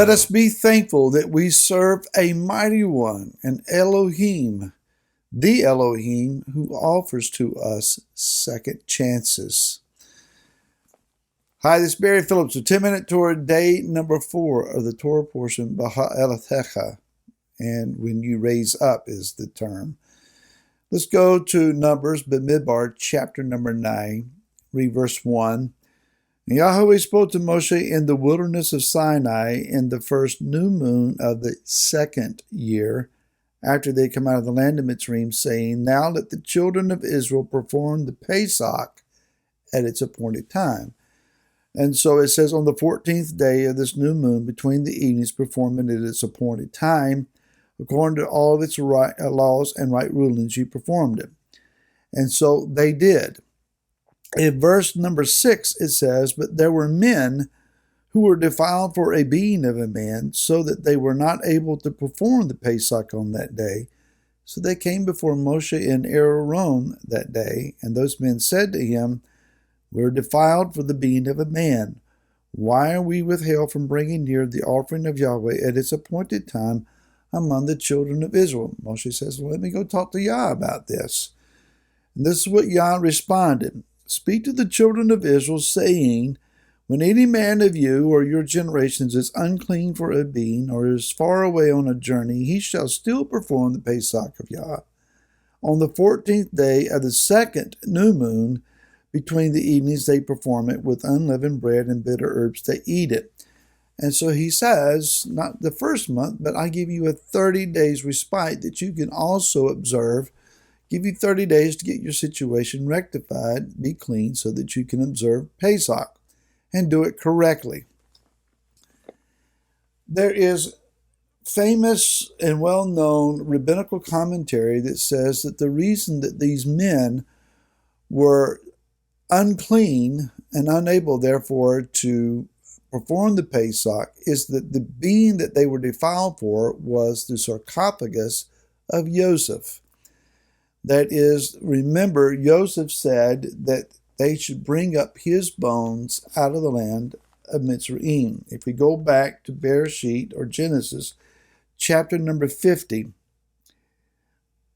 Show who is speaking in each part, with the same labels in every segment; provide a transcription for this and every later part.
Speaker 1: Let us be thankful that we serve a mighty one, an Elohim, the Elohim who offers to us second chances. Hi, this is Barry Phillips with 10-Minute Torah, day number 4 of the Torah portion, Ba'aletecha, and when you raise up is the term. Let's go to Numbers, Bamidbar, chapter number 9, read verse 1. Yahweh spoke to Moshe in the wilderness of Sinai in the first new moon of the second year, after they come out of the land of Mitzrayim, saying, Now let the children of Israel perform the Pesach at its appointed time. And so it says, on the 14th day of this new moon, between the evenings, perform it at its appointed time. According to all of its laws and right rulings, you performed it. And so they did. In verse number 6, it says, But there were men who were defiled for a being of a man, so that they were not able to perform the Pesach on that day. So they came before Moshe and Aaron that day, and those men said to him, We are defiled for the being of a man. Why are we withheld from bringing near the offering of Yahweh at its appointed time among the children of Israel? Moshe says, Well, let me go talk to Yah about this. And this is what Yah responded. Speak to the children of Israel, saying, When any man of you or your generations is unclean for a being, or is far away on a journey, he shall still perform the Pesach of Yah. On the 14th day of the second new moon, between the evenings, they perform it with unleavened bread and bitter herbs. They eat it. And so he says, not the first month, but I give you a 30 days respite that you can also observe. Give you 30 days to get your situation rectified, be clean, so that you can observe Pesach and do it correctly. There is famous and well-known rabbinical commentary that says that the reason that these men were unclean and unable, therefore, to perform the Pesach is that the being that they were defiled for was the sarcophagus of Joseph. That is, remember, Joseph said that they should bring up his bones out of the land of Mitzrayim. If we go back to Bereshit or Genesis, chapter number 50,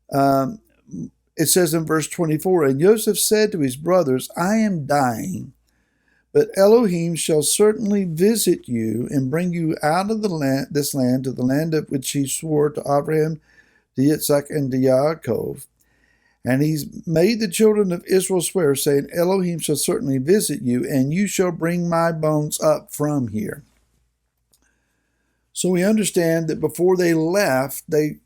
Speaker 1: it says in verse 24, And Joseph said to his brothers, I am dying, but Elohim shall certainly visit you and bring you out of this land to the land of which he swore to Abraham, to Yitzhak, and to Yaakov. And he's made the children of Israel swear, saying, Elohim shall certainly visit you, and you shall bring my bones up from here. So we understand that before they left, they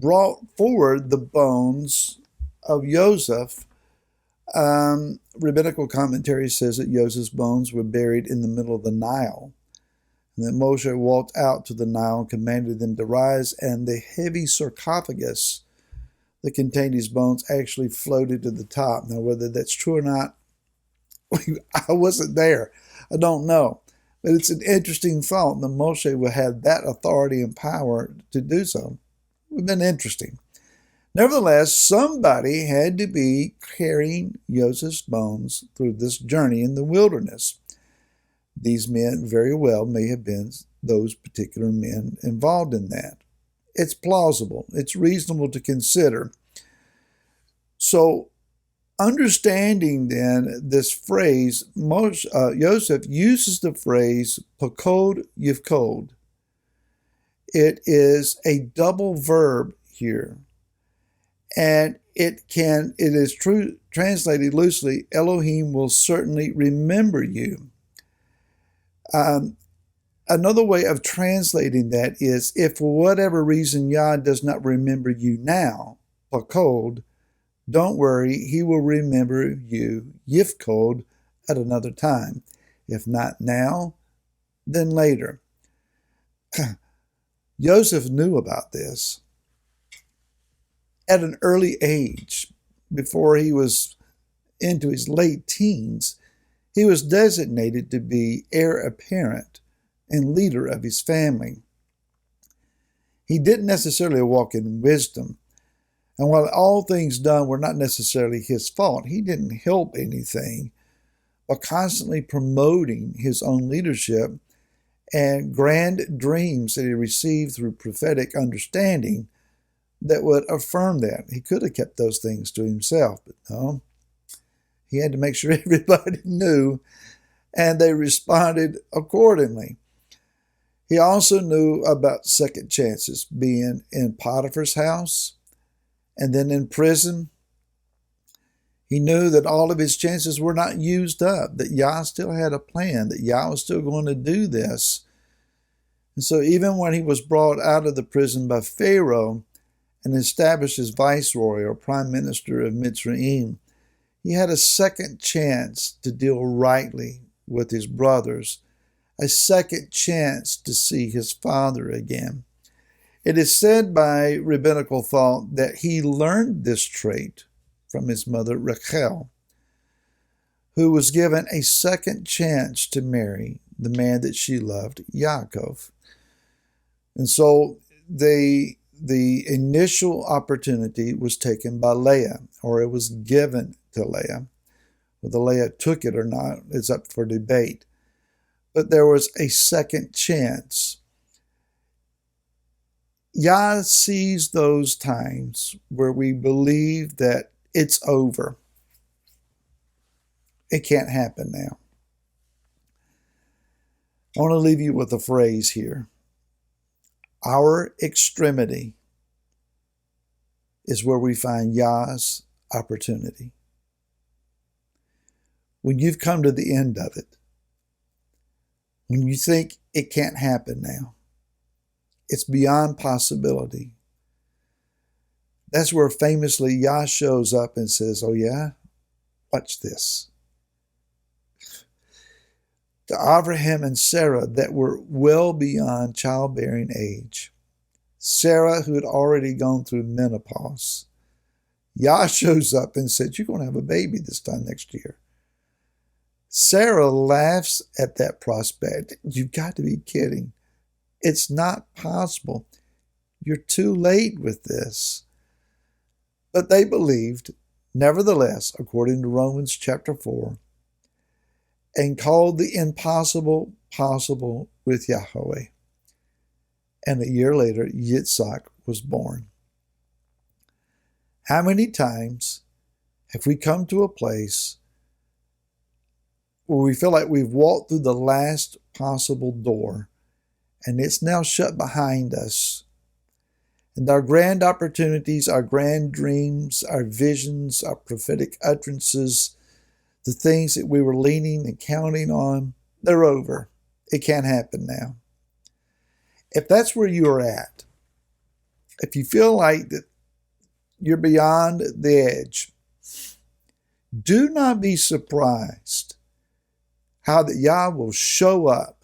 Speaker 1: brought forward the bones of Joseph. Rabbinical commentary says that Joseph's bones were buried in the middle of the Nile, and that Moshe walked out to the Nile and commanded them to rise, and the heavy sarcophagus that contained his bones actually floated to the top. Now, whether that's true or not, I wasn't there. I don't know. But it's an interesting thought that Moshe would have that authority and power to do so. It would have been interesting. Nevertheless, somebody had to be carrying Joseph's bones through this journey in the wilderness. These men very well may have been those particular men involved in that. It's plausible. It's reasonable to consider. So, understanding then this phrase, Joseph uses the phrase pakod yifkod. It is a double verb here. And it is translated loosely, Elohim will certainly remember you. Another way of translating that is, if for whatever reason Yah does not remember you now, pakod, don't worry, he will remember you, yifkod, at another time. If not now, then later. Joseph knew about this. At an early age, before he was into his late teens, he was designated to be heir apparent and leader of his family. He didn't necessarily walk in wisdom, and while all things done were not necessarily his fault, he didn't help anything by constantly promoting his own leadership and grand dreams that he received through prophetic understanding that would affirm that. He could have kept those things to himself, but no. He had to make sure everybody knew, and they responded accordingly. He also knew about second chances, being in Potiphar's house and then in prison. He knew that all of his chances were not used up, that Yah still had a plan, that Yah was still going to do this. And so even when he was brought out of the prison by Pharaoh and established as viceroy or prime minister of Mitzrayim, he had a second chance to deal rightly with his brothers, a second chance to see his father again. It is said by rabbinical thought that he learned this trait from his mother Rachel, who was given a second chance to marry the man that she loved, Yaakov. And so the initial opportunity was taken by Leah, or it was given to Leah. Whether Leah took it or not is up for debate. But there was a second chance. Yah sees those times where we believe that it's over. It can't happen now. I want to leave you with a phrase here. Our extremity is where we find Yah's opportunity. When you've come to the end of it, when you think it can't happen now, it's beyond possibility. That's where famously Yah shows up and says, oh yeah, watch this. To Abraham and Sarah that were well beyond childbearing age, Sarah who had already gone through menopause, Yah shows up and said, you're going to have a baby this time next year. Sarah laughs at that prospect. You've got to be kidding. It's not possible. You're too late with this. But they believed, nevertheless, according to Romans chapter 4, and called the impossible possible with Yahweh. And a year later, Yitzhak was born. How many times have we come to a place where we feel like we've walked through the last possible door and it's now shut behind us? And our grand opportunities, our grand dreams, our visions, our prophetic utterances, the things that we were leaning and counting on, they're over. It can't happen now. If that's where you're at, if you feel like that you're beyond the edge, do not be surprised how that Yah will show up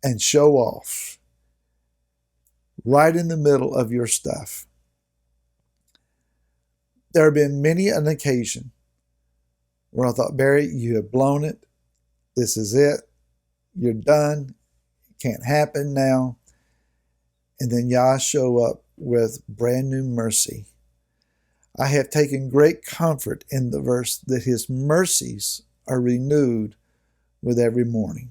Speaker 1: and show off right in the middle of your stuff. There have been many an occasion where I thought, Barry, you have blown it. This is it. You're done. It can't happen now. And then Yah show up with brand new mercy. I have taken great comfort in the verse that his mercies are renewed with every morning.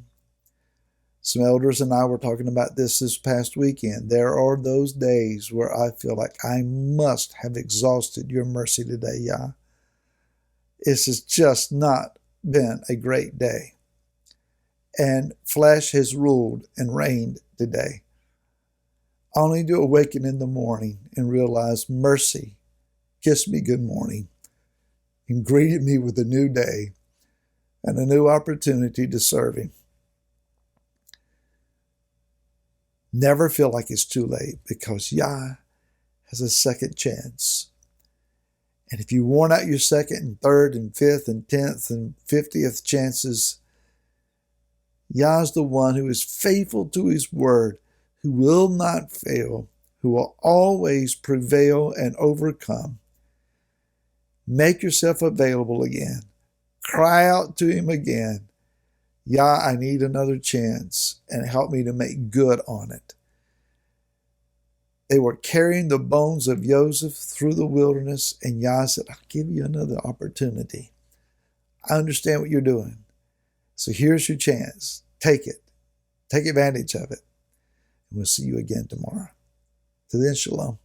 Speaker 1: Some elders and I were talking about this past weekend. There are those days where I feel like I must have exhausted your mercy today, Yah. This has just not been a great day. And flesh has ruled and reigned today. Only to awaken in the morning and realize mercy kissed me good morning and greeted me with a new day and a new opportunity to serve him. Never feel like it's too late, because Yah has a second chance. And if you worn out your second and third and fifth and 10th and 50th chances, Yah's the one who is faithful to his word, who will not fail, who will always prevail and overcome. Make yourself available again. Cry out to him again. Yah, I need another chance, and help me to make good on it. They were carrying the bones of Joseph through the wilderness, and Yah said, I'll give you another opportunity. I understand what you're doing. So here's your chance. Take it. Take advantage of it. And we'll see you again tomorrow. Till then, shalom.